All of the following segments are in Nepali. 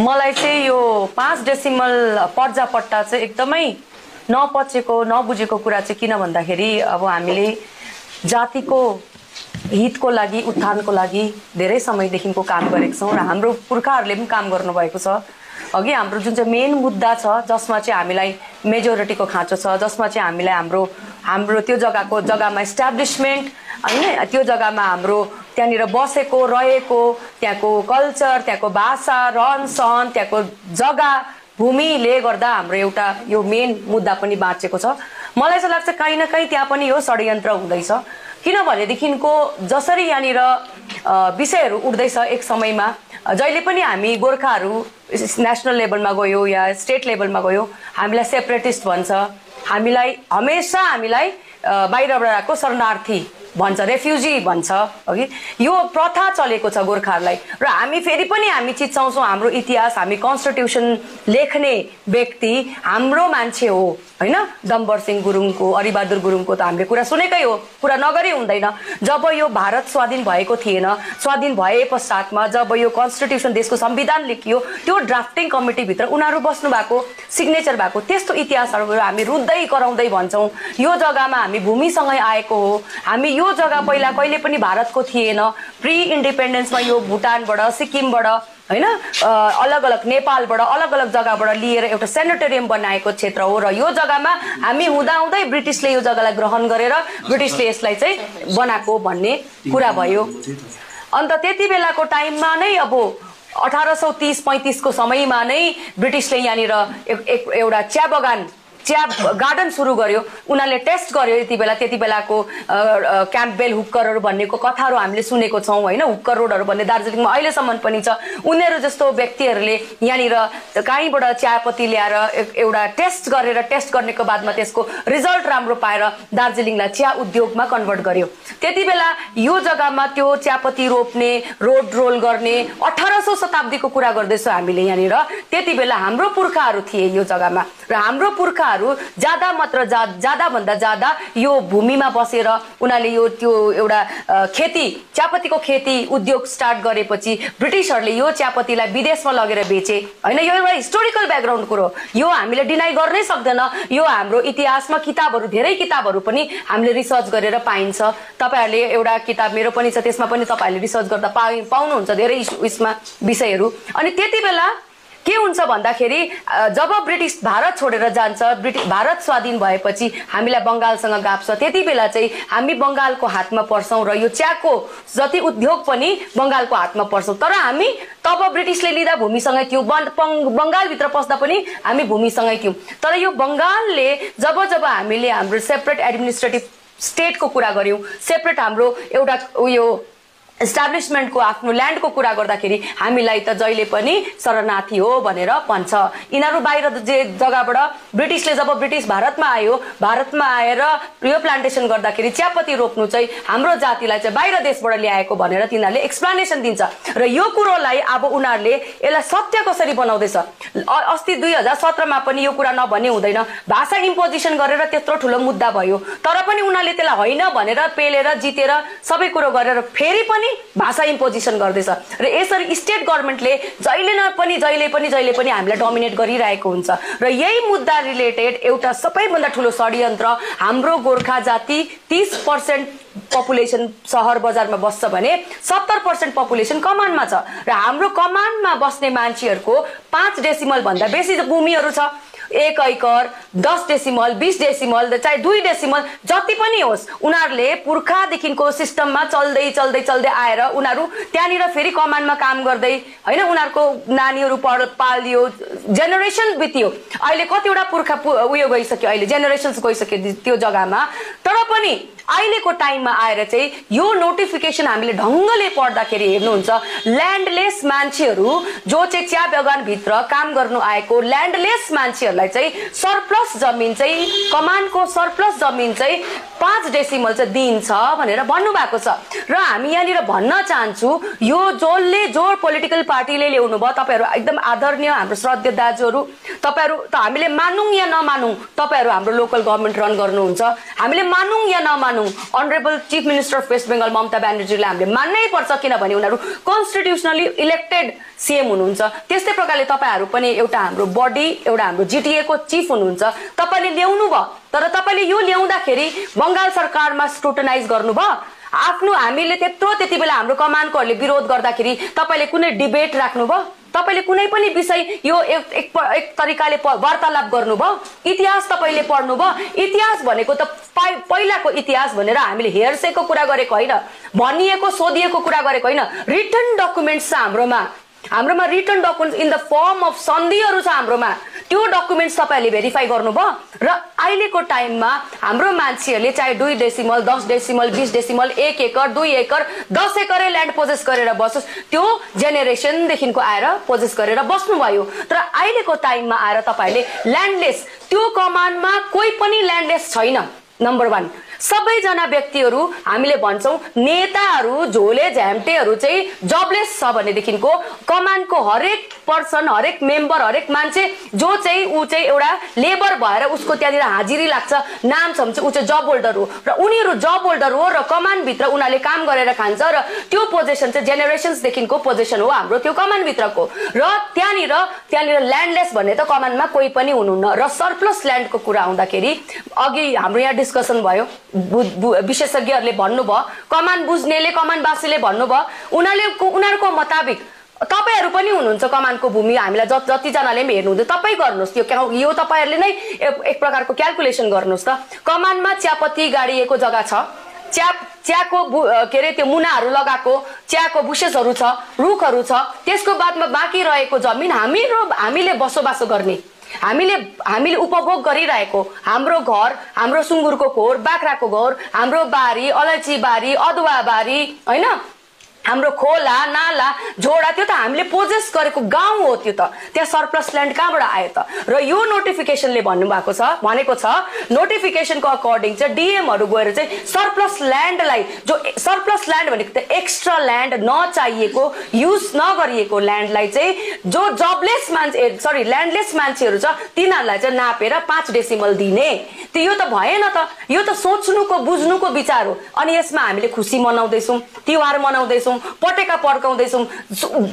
मलाई चाहिँ यो 5 डेसिमल पर्जापट्टा चाहिँ एकदमै नपचेको नबुझेको कुरा चाहिँ किन भन्दाखेरि अब हामीले जातिको हितको लागि उत्थानको लागि धेरै समयदेखिको काम गरेका छौं र हाम्रो पुर्खाहरूले पनि काम गर्नुभएको छ। अघि हाम्रो जुन चाहिँ मेन मुद्दा छ जसमा चाहिँ हामीलाई मेजोरिटीको खाँचो छ, जसमा चाहिँ हामीलाई हाम्रो त्यो जग्गामा एस्टाब्लिशमेन्ट हैन, त्यो जग्गामा हाम्रो त्यहाँनिर बसेको रहेको त्यहाँको कल्चर, त्यहाँको भाषा, रहन सहन, त्यहाँको जग्गा भूमिले गर्दा हाम्रो एउटा यो मेन मुद्दा पनि बाँचेको छ। मलाई चाहिँ लाग्छ कहीँ न कहीँ त्यहाँ पनि यो षड्यन्त्र हुँदैछ। किनभनेदेखिको जसरी यहाँनिर विषयहरू उठ्दैछ एक समयमा, जहिले पनि हामी गोर्खाहरू नेशनल लेभलमा गयो या स्टेट लेभलमा गयो हामीलाई सेपरेटिस्ट भन्छ, हमेशा हामीलाई बाहिरबाटको शरणार्थी भन्छ, रेफ्युजी भन्छ। अघि यो प्रथा चलेको छ गोर्खाहरूलाई र हामी फेरि पनि हामी चिच्चाउँछौँ हाम्रो इतिहास, हामी कन्स्टिट्युसन लेख्ने व्यक्ति हाम्रो मान्छे हो हैन। डम्बर सिंह गुरुङको, अरिबहादुर गुरुङको त हामीले कुरा सुनेकै हो, कुरा नगरी हुँदैन। जब यो भारत स्वाधीन भएको थिएन, स्वाधीन भए पश्चातमा जब यो कन्स्टिट्युसन देशको संविधान लेखियो त्यो ड्राफ्टिङ कमिटी भित्र उनीहरू बस्नु भएको, सिग्नेचर भएको त्यस्तो इतिहासहरू हामी रुँदै कराउँदै भन्छौँ यो जग्गामा हामी भूमिसँगै आएको हो, हामी यो जग्गा पहिला कहिले पनि भारतको थिएन। प्री इन्डिपेन्डेन्समा यो भुटानबाट, सिक्किमबाट हैन, अलग अलग नेपालबाट, अलग अलग जग्गाबाट लिएर एउटा सेनेटोरियम बनाएको क्षेत्र हो र यो जग्गामा हामी हुँदाहुँदै ब्रिटिसले यो जग्गालाई ग्रहण गरेर ब्रिटिसले यसलाई चाहिँ बनाएको भन्ने कुरा भयो। अन्त त्यति बेलाको टाइममा नै अब 1830-35 को समयमा नै ब्रिटिसले यहाँनिर एउटा चिया गार्डन सुरु गर्यो। उनीहरूले टेस्ट गर्यो त्यति बेलाको क्याम्पबेल हुक्करहरू भन्नेको कथाहरू हामीले सुनेको छौँ हैन। हुक्कर रोडहरू भन्ने दार्जिलिङमा अहिलेसम्म पनि छ। उनीहरू जस्तो व्यक्तिहरूले यहाँनिर कहीँबाट चियापत्ती ल्याएर एउटा टेस्ट गर्नेको बादमा त्यसको रिजल्ट राम्रो पाएर दार्जिलिङलाई चिया उद्योगमा कन्भर्ट गर्यो। त्यति बेला यो जग्गामा त्यो चियापत्ती रोप्ने, रोड रोल गर्ने 1800 शताब्दीको कुरा गर्दैछौँ हामीले यहाँनिर। त्यति बेला हाम्रो पुर्खाहरू थिए यो जग्गामा र हाम्रो पुर्खा ज्यादा भन्दा ज्यादा यो भूमिमा बसेर उनीहरूले यो त्यो एउटा चियापत्तीको खेती उद्योग स्टार्ट गरेपछि ब्रिटिसहरूले यो चियापत्तीलाई विदेशमा लगेर बेचे हैन। यो एउटा हिस्टोरिकल ब्याकग्राउन्ड कुरो, यो हामीले डिनाइ गर्नै सक्दैन। यो हाम्रो इतिहासमा धेरै किताबहरू पनि हामीले रिसर्च गरेर पाइन्छ। तपाईहरुले एउटा किताब मेरो पनि छ, त्यसमा पनि तपाईहरुले रिसर्च गर्दा पाउनुहुन्छ धेरै उसमा विषयहरू। अनि त्यति बेला के हुन्छ भन्दाखेरि जब ब्रिटिस भारत छोडेर जान्छ, भारत स्वाधीन भएपछि हामीलाई बंगालसँग गाप छ। त्यति बेला चाहिँ हामी बंगालको हातमा पर्छौं र यो चियाको जति उद्योग पनि बंगालको हातमा पर्छौं। तर हामी तब ब्रिटिसले लिँदा भूमिसँगै थियौं, बंगालभित्र पस्दा पनि हामी भूमिसँगै थियौं। तर यो बंगालले जब हामीले हाम्रो सेपरेट एडमिनिस्ट्रेटिभ स्टेटको कुरा गर्यौं, सेपरेट हाम्रो एउटा उयो एस्टाब्लिशमेन्टको आफ्नो ल्यान्डको कुरा गर्दाखेरि हामीलाई त जहिले पनि शरणार्थी हो भनेर भन्छ। यिनीहरू बाहिर जे जग्गाबाट ब्रिटिसले जब ब्रिटिस भारतमा आएर यो प्लान्टेसन गर्दाखेरि चियापत्ती रोप्नु चाहिँ हाम्रो जातिलाई चाहिँ बाहिर देशबाट ल्याएको भनेर तिनीहरूले एक्सप्लेनेसन दिन्छ। र यो कुरोलाई अब उनीहरूले यसलाई सत्य कसरी बनाउँदैछ। अस्ति 2017 मा पनि यो कुरा नभन्ने हुँदैन, भाषा इम्पोजिसन गरेर त्यत्रो ठुलो मुद्दा भयो। तर पनि उनीहरूले त्यसलाई होइन भनेर पेलेर जितेर सबै कुरो गरेर फेरि पनि भाषा इम्पोजिसन गर्दैछ। र यसरी स्टेट गभर्नमेन्टले जहिले पनि हामीलाई डोमिनेट गरिरहेको हुन्छ। र यही मुद्दा रिलेटेड एउटा सबैभन्दा ठुलो षड्यन्त्र, हाम्रो गोर्खा जाति 30% पपुलेसन सहर बजारमा बस्छ भने 70% पपुलेसन कमानमा छ। र हाम्रो कमानमा बस्ने मान्छेहरूको 5 डेसिमल भन्दा बेसी भूमिहरू छ। 1 एकड़, 10 डेसिमल, 20 डेसिमल, चाहे 2 डेसिमल जति पनि होस्, उनीहरूले पुर्खादेखिको सिस्टममा चल्दै आएर उनीहरू त्यहाँनिर फेरि कमानमा काम गर्दै हैन, उनीहरूको नानीहरू पालियो, जेनेरेसन बित्यो। अहिले कतिवटा पुर्खा उयो गइसक्यो, अहिले जेनेरेसन्स गइसक्यो त्यो जग्गामा। तर पनि अहिलेको टाइममा आएर चाहिँ यो नोटिफिकेसन हामीले ढंगले पढ्दाखेरि हेर्नुहुन्छ, ल्यान्डलेस मान्छेहरू जो चाहिँ चिया बगानभित्र काम गर्नु आएको ल्यान्डलेस मान्छेहरूलाई चाहिँ सरप्लस जमिन चाहिँ, कमानको सरप्लस जमिन चाहिँ 5 डेसिमल चाहिँ दिन्छ भनेर भन्नुभएको छ। र हामी यहाँनिर भन्न चाहन्छु, यो जो पोलिटिकल पार्टीले ल्याउनु भयो, तपाईहरु एकदम आदरणीय हाम्रो श्रद्धेय दाजुहरू, तपाईहरु त हामीले मानौं या नमानौं, तपाईहरु हाम्रो लोकल गभर्नमेन्ट रन गर्नुहुन्छ, हामीले मानौं या नमानौं, honourable chief minister of West Bengal Mamata ब्यानर्जीलाई हामीले मान्नै पर्छ। किनभने उनीहरू कन्स्टिट्युसनली इलेक्टेड सीएम हुनुहुन्छ त्यस्तै प्रकारले तपाईहरु पनि एउटा हाम्रो बडी एउटा हाम्रो जीटीए को चीफ हुनुहुन्छ तपाईले ल्याउनु भयो तर तपाईले यो ल्याउँदाखेरि बंगाल सरकारमा स्क्रुटनाइज गर्नुभयो आफ्नो हामीले त्यतिबेला हाम्रो कमानको विरोध गर्दाखेरि तपाईले कुनै डिबेट राख्नुभयो तपाईले कुनै पनि विषय यो एक तरिकाले वार्तालाप गर्नुभयो इतिहास तपाईले पढ्नुभयो इतिहास भनेको त पहिलाको इतिहास भनेर हामीले हेरसेको कुरा गरेको हैन भनिएको सोधिएको कुरा गरेको हैन रिटन डकुमेन्ट्स छ हाम्रोमा written documents in the form of सन्धिहरु छ हाम्रोमा त्यो डकुमेन्ट्स तपाईले भेरिफाई गर्नुभयो र अहिलेको टाइममा हाम्रो मान्छेहरुले चाहे 2 डेसिमल 10 डेसिमल 20 डेसिमल 1 एकर 2 एकर 10 एकरै ल्यान्ड पोजेस गरेर बसोस् त्यो जेनेरेसन देखिनको आएर पोजेस गरेर बस्नु भयो तर अहिलेको टाइममा आएर तपाईले ल्यान्डलेस त्यो कमानमा कोही पनि ल्यान्डलेस छैन नम्बर 1 सबैजना व्यक्तिहरु हामीले भन्छौं नेताहरु झोले झ्याम्टेहरु चाहिँ जबलेस छ भने देखिनको कमानको हरेक पर्सन हरेक मेम्बर हरेक मान्छे जो चाहिँ उ चाहिँ एउटा लेबर भएर उसको त्यहाँनिर हाजिरी लाग्छ नाम छ भने चाहिँ उ चाहिँ जब होल्डर हो र उनीहरु जब होल्डर हो र कमान भित्र उनीहरुले काम गरेर खान्छ र त्यो पोजिसन चाहिँ जेनेरेशन्स देखिनको पोजिसन हो हाम्रो त्यो कमान भित्रको र त्यहाँनिर ल्यान्डलेस भन्ने त कमानमा कोही पनि हुनुहुन्न र सरप्लस ल्यान्डको कुरा आउँदाखेरि अघि हाम्रो यहाँ डिस्कसन भयो विशेषज्ञहरुले भन्नुभयो कमान बुझ्नेले कमानवासीले भन्नुभयो उनीहरुको मुताबिक तपाईहरु पनि हुनुहुन्छ कमानको भूमि हामीलाई जति जनाले पनि हेर्नुहुन्छ तपाई गर्नुस् यो तपाईहरुले नै एक प्रकारको क्याल्कुलेसन गर्नुस् त कमानमा चियापत्ती गाडिएको जग्गा छ चियाको केरे त्यो मुनाहरु लगाएको चियाको बुशेसहरु छ रुखहरु छ त्यसको बादमा बाँकी रहेको जमिन हामीले बसोबासो गर्ने हामीले उपभोग गरिरहेको हाम्रो घर हाम्रो सुँगुरको खोर बाख्राको घोर हाम्रो बारी अलैँची बारी अदुवा बारी हैन हाम्रो खोला नाला झोडा त्यो त हामीले पोजेस गरेको गाउँ हो त्यो त त्यहाँ सरप्लस ल्यान्ड कहाँबाट आयो त र यो नोटिफिकेसनले भनेको छ नोटिफिकेसनको अकर्डिङ चाहिँ डीएमहरु गएर चाहिँ सरप्लस ल्यान्डलाई जो सरप्लस ल्यान्ड भनेको त एक्स्ट्रा ल्यान्ड नचाहिएको युज नगरिएको ल्यान्डलाई चाहिँ जो जबलेस मान्छे ल्यान्डलेस मान्छेहरु छ तिनीहरुलाई चाहिँ नापेर 5 डेसिमल दिने त्यो यो त भएन त यो त सोच्नुको बुझ्नुको विचार हो अनि यसमा हामीले खुशी मनाउँदै छौं तिहार मनाउँदै छौं पटेका पड्काउँदैछौं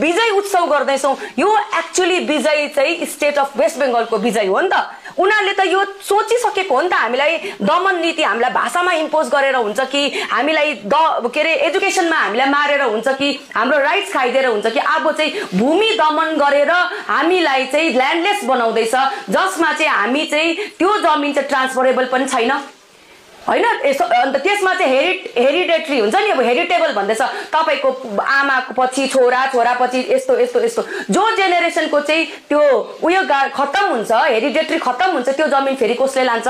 विजय उत्सव गर्दैछौं यो एक्चुअली विजय चाहिँ स्टेट अफ वेस्ट बेंगलको विजय हो नि त उनीहरुले त यो सोचिसकेको हो नि त हामीलाई दमन नीति हामीलाई भाषामा इम्पोज गरेर हुन्छ कि हामीलाई केरे एजुकेसनमा हामीलाई मारेर हुन्छ कि हाम्रो राइट्स खाइदिएर हुन्छ कि अब चाहिँ भूमि दमन गरेर हामीलाई चाहिँ ल्यान्डलेस बनाउँदैछ जसमा चाहिँ हामी चाहिँ त्यो जमिन चाहिँ ट्रान्सफरेबल पनि छैन हैन अन्त त्यसमा चाहिँ हेरिडेटरी हुन्छ नि अब हेरिटेबल भन्दैछ तपाईको आमाको पछि छोरा पछि यस्तो जो जेनेरेसनको चाहिँ त्यो उयो खत्तम हुन्छ हेरिडेटरी खत्तम हुन्छ त्यो जमिन फेरि कसले लान्छ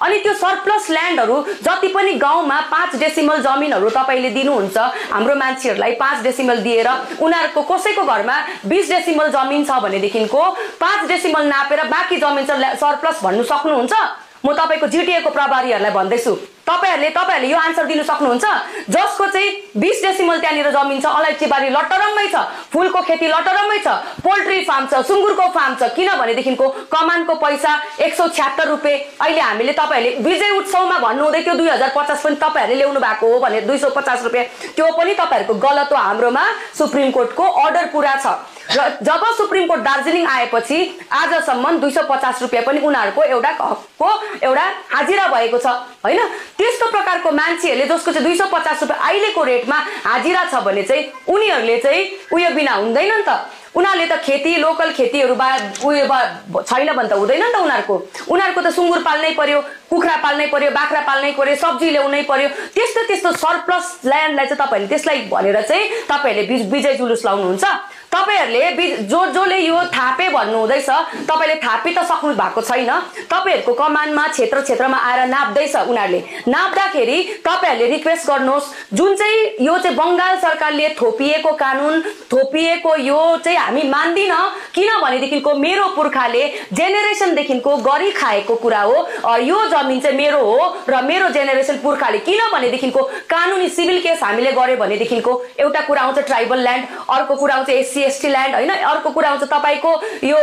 अनि त्यो सरप्लस ल्यान्डहरु जति पनि गाउँमा 5 डेसिमल जमिनहरु तपाईले दिनुहुन्छ हाम्रो मान्छेहरुलाई 5 डेसिमल दिएर उनीहरुको कसैको घरमा 20 डेसिमल जमिन छ भने देखिनको 5 डेसिमल नापेर बाँकी जमिन चाहिँ सरप्लस भन्नु सक्नुहुन्छ म तपाईको जीटीए को प्रभारीहरुलाई भन्दैछु तपाईहरुले यो आन्सर दिनु सक्नुहुन्छ जसको चाहिँ 20 डेसिमल त्यहाँनिर जमिन छ अलैँची बारी लटरम्मै छ फूलको खेती लटरम्मै छ पोल्ट्री फार्म छ सुँगुरको फार्म छ किनभने देखिनको कमानको पैसा 176 रुपैयाँ अहिले हामीले तपाईहरुले विजय उत्सवमा भन्नुहुँदै त्यो 2050 पनि तपाईहरुले ल्याउनु भएको हो भने 250 रुपैयाँ त्यो पनि तपाईहरुको गलत हो हाम्रोमा सुप्रिम कोर्टको अर्डर पूरा छ र जब सुप्रिम कोर्ट दार्जिलिङ आएपछि आजसम्म 250 रुपैयाँ पनि उनीहरुको एउटा हकको एउटा हाजिरा भएको छ हैन त्यस्तो प्रकारको मान्छेहरुले जसको चाहिँ 250 रुपैयाँ अहिलेको रेटमा हाजिरा छ भने चाहिँ उनीहरुले चाहिँ उयो बिना हुँदैन नि त उनीहरुले त खेती लोकल खेतीहरु उयो छैन भने त हुँदैन नि त उनीहरुको त सुँगुर पाल्नै पर्यो कुखुरा पाल्नै पर्यो बाख्रा पाल्नै पर्यो सब्जी ल्याउनै पर्यो त्यस्तो सरप्लस ल्यान्डलाई चाहिँ तपाईहरुले त्यसलाई भनेर चाहिँ तपाईहरुले विजय जुलुस लाउनुहुन्छ तपाईहरुले जसले यो थापे भन्नु हुँदैछ तपाईले थापी त सक्नु भएको छैन तपाईहरुको कमानमा क्षेत्रमा आएर नाप्दैछ उनीहरुले नाप्दाखेरि तपाईहरुले रिक्वेस्ट गर्नुहोस् जुन चाहिँ यो चाहिँ बंगाल सरकारले थोपिएको कानुन थोपिएको यो चाहिँ हामी मान्दिन किनभने देखिनको मेरो पुर्खाले जेनेरेसन देखिनको गरी खाएको कुरा हो यो जमिन चाहिँ मेरो हो र मेरो जेनेरेसन पुर्खाले किनभने देखिनको कानुनी सिभिल केस हामीले गरे भने देखिनको एउटा कुरा आउँछ ट्राइबल ल्यान्ड अर्को कुरा आउँछ एससी एसटी ल्यान्ड हैन अर्को कुरा आउँछ तपाईको यो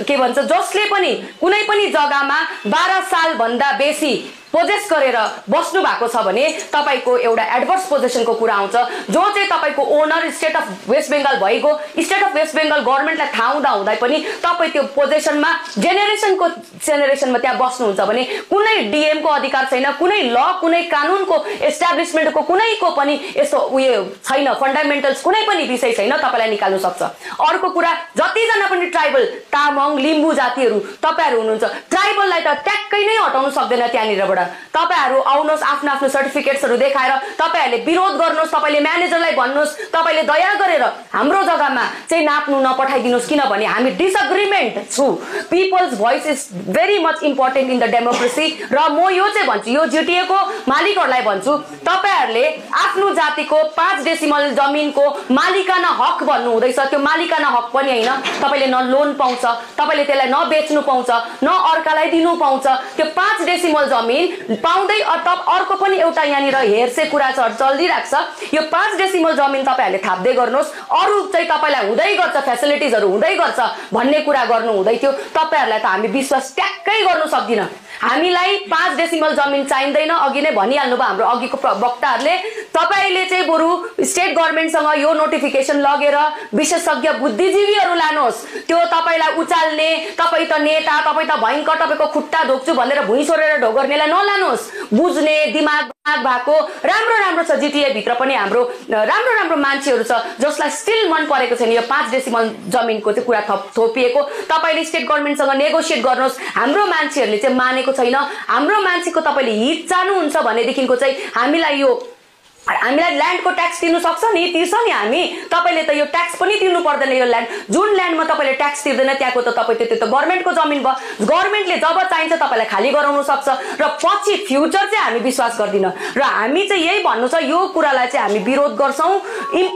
के भन्छ जसले पनि कुनै पनि जग्गामा 12 साल भन्दा बेसी पोजेस गरेर बस्नु भएको छ भने तपाईको एउटा एडभर्स पोजिसनको कुरा आउँछ, जो चाहिँ तपाईको owner state of West Bengal भएको स्टेट अफ वेस्ट बेंगल गभर्नमेन्टलाई थाहा हुँदा पनि तपाईँ त्यो पोजिसनमा जेनेरेसनमा त्यहाँ बस्नुहुन्छ भने कुनै डीएम को अधिकार छैन, कुनै ल कुनै कानुनको एस्टाब्लिशमेन्टको कुनैको पनि यस्तो उयो छैन, फन्डामेन्टल्स कुनै पनि विषय छैन तपाईलाई निकाल्नु सक्छ। अर्को कुरा, जतिजना पनि ट्राइबल तामाङ लिम्बू जातिहरू तपाईहरु हुनुहुन्छ, ट्राइबललाई त ट्याक्कै नै हटाउन सक्दैन त्यहाँनिरबाट। तपाईहरु आउनुहोस्, आफ्नो आफ्नो सर्टिफिकेट्सहरु देखाएर तपाईहरुले विरोध गर्नुहोस्, तपाईले म्यानेजरलाई भन्नुहोस्, तपाईले दया गरेर हाम्रो जग्गामा चाहिँ नाप्नु नपठाइदिनुहोस्, किनभने हामी डिसएग्रीमेन्ट छु। People's voice is very much important in the democracy. र म यो चाहिँ भन्छु, यो जीटीए को मालिकहरुलाई भन्छु, तपाईहरुले आफ्नो जातिको 5 डेसिमल जमिनको मालिकाना हक भन्नु हुँदैछ। त्यो मालिकाना हक पनि हैन, तपाईले न लोन पाउँछ, तपाईले त्यसलाई न बेच्नु पाउँछ, न अर्कालाई दिनु पाउँछ। त्यो 5 डेसिमल जमिन पाउँदै अर्को पनि एउटा यहाँनिर हेरसे कुरा चलिरहेको छ। यो 5 डेसिमल जमिन तपाईहरुले थाप्दै गर्नुहोस्, अरु चाहिँ तपाईलाई हुँदै गर्छ, फ्यासिलिटिजहरु हुँदै गर्छ भन्ने कुरा गर्नु हुँदै थियो। तपाईहरुलाई त हामी विश्वास ट्याक्कै गर्नु सक्दिन। हामीलाई 5 डेसिमल जमिन चाहिँदैन, अघि नै भनिहाल्नु भयो हाम्रो अघिको वक्ताहरूले। तपाईले चाहिँ बरु स्टेट गभर्नमेन्टसँग यो नोटिफिकेसन लगेर विशेषज्ञ बुद्धिजीवीहरू लानुहोस्। त्यो तपाईलाई उचाल्ने, तपाई त नेता, तपाई त भयंकर, तपाईको खुट्टा धोक्छु भनेर भुइँ सोरेर ढोगर्नेलाई नलानुहोस्। बुझ्ने दिमाग भएको राम्रो छ। जीटीए भित्र पनि हाम्रो राम्रो मान्छेहरू छ जसलाई स्टिल मन परेको छैन यो 5 डेसिमल जमिनको चाहिँ कुरा थोपिएको। तपाईले स्टेट गभर्नमेन्टसँग नेगोसिएट गर्नुहोस्। हाम्रो मान्छेहरूले चाहिँ मानेको छैन। हाम्रो मान्छेको तपाईले हित चाहनुहुन्छ भनेदेखिको चाहिँ हामीलाई ल्यान्डको ट्याक्स तिर्नु सक्छ नि, तिर्छ नि हामी। तपाईले त यो ट्याक्स पनि तिर्नु पर्दैन। यो ल्यान्ड जुन ल्यान्डमा तपाईले ट्याक्स तिर्दैन त्यहाँको त तपाईँ त्यो त गभर्नमेन्टको जमिन भयो। गभर्नमेन्टले जब चाहिन्छ तपाईलाई खाली गराउन सक्छ र पछि फ्युचर चाहिँ हामी विश्वास गर्दिन। र हामी चाहिँ यही भन्नु छ, यो कुरालाई चाहिँ हामी विरोध गर्छौं।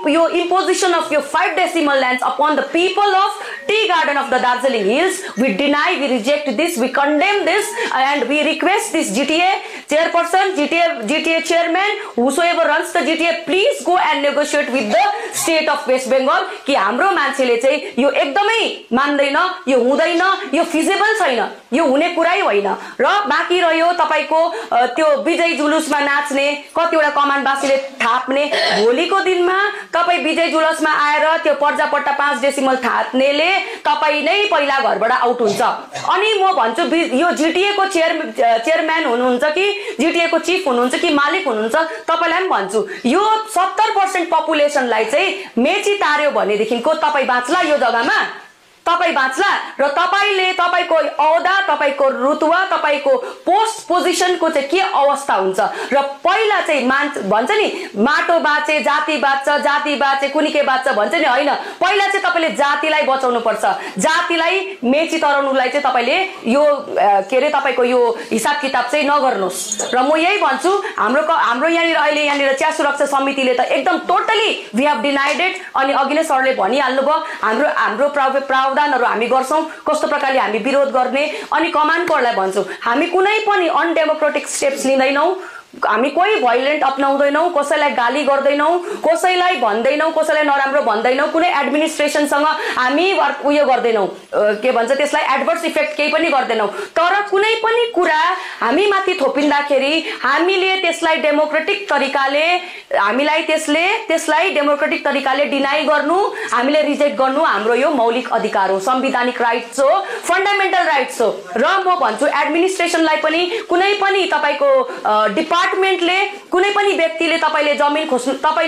यो इम्पोजिसन अफ यो 5 decimal lands upon the people of tea garden of the Darjeeling hills, we deny, we reject this, we condemn this and we request this GTA chairperson, GTA chairman, whosoever runs the GTA, please go and negotiate with the state of West Bengal कि हाम्रो मान्छेले चाहिँ यो एकदमै मान्दैन, यो हुँदैन, यो फिजिबल छैन, यो हुने कुरै होइन। र बाँकी रह्यो तपाईको त्यो विजय जुलुसमा नाच्ने, कतिवटा कमानवासीले थाप्ने, भोलिको दिनमा तपाई विजय जुलुसमा आएर त्यो पर्जापट्टा 5 डेसिमल थाप्नेले तपाई नै पहिला घरबाट आउट हुन्छ। अनि म भन्छु यो जीटीए को चेयरम्यान हुनुहुन्छ कि जीटीए को चीफ हुनुहुन्छ कि मालिक हुनुहुन्छ, तपाईलाई पनि भन्छु यो 70% पपुलेसनलाई चाहिँ मेची तार्यो भनेदेखिको तपाई बाँच्ला यो जग्गामा, तपाई बाँच्ला। र तपाईले तपाईको औदा, तपाईको रुतबा, तपाईको पोस्ट पोजिसनको चाहिँ के अवस्था हुन्छ। र पहिला चाहिँ भन्छ नि माटो बाँचे जाति बाँच्छ, जाति बाँचे कुनी के बाँच्छ भन्छ नि, होइन। पहिला चाहिँ तपाईले जातिलाई बचाउनु पर्छ। जातिलाई मेची तराउनुलाई चाहिँ तपाईले यो के रे तपाईको यो हिसाब किताब चाहिँ नगर्नुहोस्। र म यही भन्छु, हाम्रो यहाँनिर चिया सुरक्षा समितिले त एकदम totally we have denied it. अनि अघि नै सरले भनिहाल्नु भयो हाम्रो प्रावधानहरु हामी गर्छौं, कस्तो प्रकारले हामी विरोध गर्ने। अनि कमान्डकोहरुलाई भन्छु, हामी कुनै पनि अनडेमोक्रेटिक स्टेप्स लिँदैनौं, हामी कोही भाइलेन्ट अपनाउँदैनौं, कसैलाई गाली गर्दैनौं, कसैलाई भन्दैनौं, कसैलाई नराम्रो भन्दैनौं, कुनै एडमिनिस्ट्रेसनसँग हामी उयो गर्दैनौं, के भन्छ त्यसलाई एडभर्स इफेक्ट केही पनि गर्दैनौं। तर कुनै पनि कुरा हामी माथि थोपिँदाखेरि हामीले त्यसलाई डेमोक्रेटिक तरिकाले डेमोक्रेटिक तरिकाले डिनाई गर्नु, हामीले रिजेक्ट गर्नु हाम्रो यो मौलिक अधिकार हो, संवैधानिक राइट्स हो, फन्डामेन्टल राइट्स हो। र म भन्छु एडमिनिस्ट्रेसनलाई पनि कुनै पनि तपाईको डिपार्टमेन्टले कुनै पनि व्यक्तिले तपाईले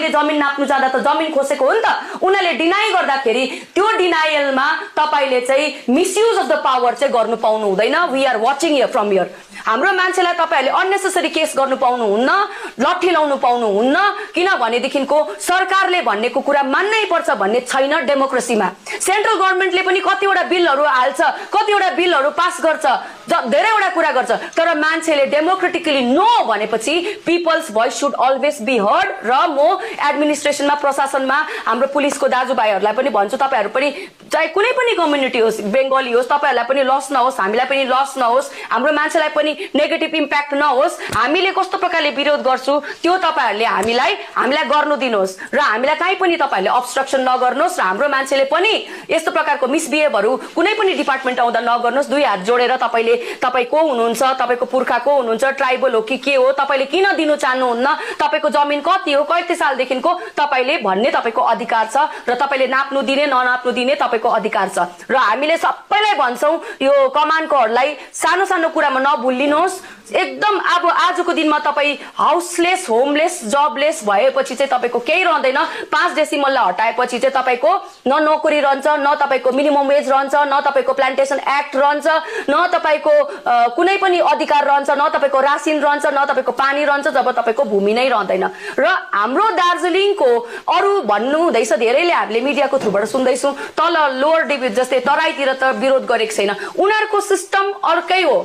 जमिन नाप्नु जाँदा त जमिन खोसेको हो नि त, उनीहरूले डिनाई गर्दाखेरि त्यो डिनायलमा तपाईले चाहिँ मिसयुज अफ द पावर चाहिँ गर्नु पाउनु हुँदैन। We are watching here from here. हाम्रो मान्छेलाई तपाईहरुले अननेसेसरी केस गर्नु पाउनु हुन्न, लट्ठी लाउनु पाउनु हुन्न, किनभनेदेखिको सरकारले भन्नेको कुरा मान्नै पर्छ भन्ने छैन डेमोक्रेसीमा। सेन्ट्रल गभर्नमेन्टले पनि कतिवटा बिलहरु हाल्छ, कतिवटा बिलहरु पास गर्छ, धेरैवटा कुरा गर्छ, तर मान्छेले डेमोक्रेटिकली नो भनेपछि people's voice should always be heard. र म एडमिनिस्ट्रेसनमा, प्रशासनमा हाम्रो पुलिसको दाजुभाइहरुलाई पनि भन्छु, तपाईहरु पनि चाहे कुनै पनि कम्युनिटी होस्, बेङ्गली होस्, तपाईँहरूलाई पनि लस नहोस्, हामीलाई पनि लस नहोस्, हाम्रो मान्छेलाई पनि नेगेटिभ इम्प्याक्ट नहोस्, हामीले कस्तो प्रकारले विरोध गर्छु त्यो तपाईँहरूले हामीलाई गर्नु दिनुहोस् र हामीलाई काहीँ पनि तपाईँहरूले अब्स्ट्रक्सन नगर्नुहोस् र हाम्रो मान्छेले पनि यस्तो प्रकारको मिसबिहेभहरू कुनै पनि डिपार्टमेन्ट आउँदा नगर्नुहोस्। दुई हात जोडेर तपाईँ को हुनुहुन्छ, तपाईँको पुर्खा को हुनुहुन्छ, ट्राइबल हो कि के हो, तपाईँले किन दिनु चाहनुहुन्न, तपाईँको जमिन कति हो, कति सालदेखिको तपाईँले भन्ने तपाईँको अधिकार छ र तपाईँले नाप्नु दिने ननाप्नु दिने तपाईँको अधिकार छ। र हामीले सबैलाई भन्छौँ यो कमानकोहरूलाई सानो सानो कुरामा नभुलिनुहोस्। एकदम अब आजको दिनमा तपाईँ हाउसलेस, होमलेस, जबलेस भएपछि चाहिँ तपाईँको केही रहँदैन। 5 डेसिमललाई हटाएपछि चाहिँ तपाईँको न नोकरी रहन्छ, न तपाईँको मिनिमम वेज रहन्छ, न तपाईँको प्लान्टेसन एक्ट रहन्छ, न तपाईँको कुनै पनि अधिकार रहन्छ, न तपाईँको रासिन रहन्छ, न तपाईँको पानी रहन्छ जब तपाईँको भूमि नै रहँदैन। र हाम्रो दार्जिलिङको अरू भन्नु हुँदैछ, धेरैले हामीले मिडियाको थ्रुबाट सुन्दैछौँ तल लोवर डिभिजन जस्तै तराईतिर त विरोध गरेको छैन। उनीहरूको सिस्टम अर्कै हो,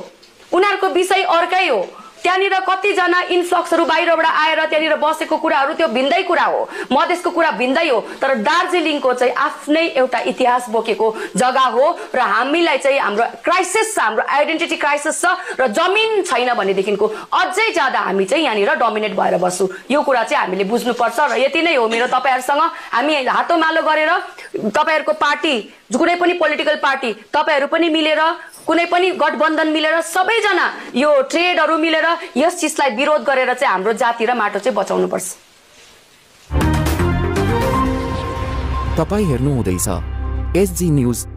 उनीहरूको विषय अर्कै हो। त्यहाँनिर कतिजना इन्फ्लक्सहरू बाहिरबाट आएर त्यहाँनिर बसेको कुराहरू त्यो भिन्दै कुरा हो, मधेसको कुरा भिन्दै हो। तर दार्जिलिङको चाहिँ आफ्नै एउटा इतिहास बोकेको जग्गा हो र हामीलाई चाहिँ हाम्रो क्राइसिस छ, हाम्रो आइडेन्टिटी क्राइसिस छ र जमिन छैन भनेदेखिको अझै ज्यादा हामी चाहिँ यहाँनिर डोमिनेट भएर बस्छौँ। यो कुरा चाहिँ हामीले बुझ्नुपर्छ र यति नै हो मेरो तपाईँहरूसँग। हामी हातोमालो गरेर तपाईँहरूको पार्टी, कुनै पनि पोलिटिकल पार्टी तपाईँहरू पनि मिलेर, कुनै पनि गठबन्धन मिलेर, सबैजना यो ट्रेडहरू मिलेर यस चिजलाई विरोध गरेर चाहिँ हाम्रो जाति र माटो चाहिँ बचाउनु पर्छ। तपाईं हेर्नु हुँदैछ एसजी न्यूज।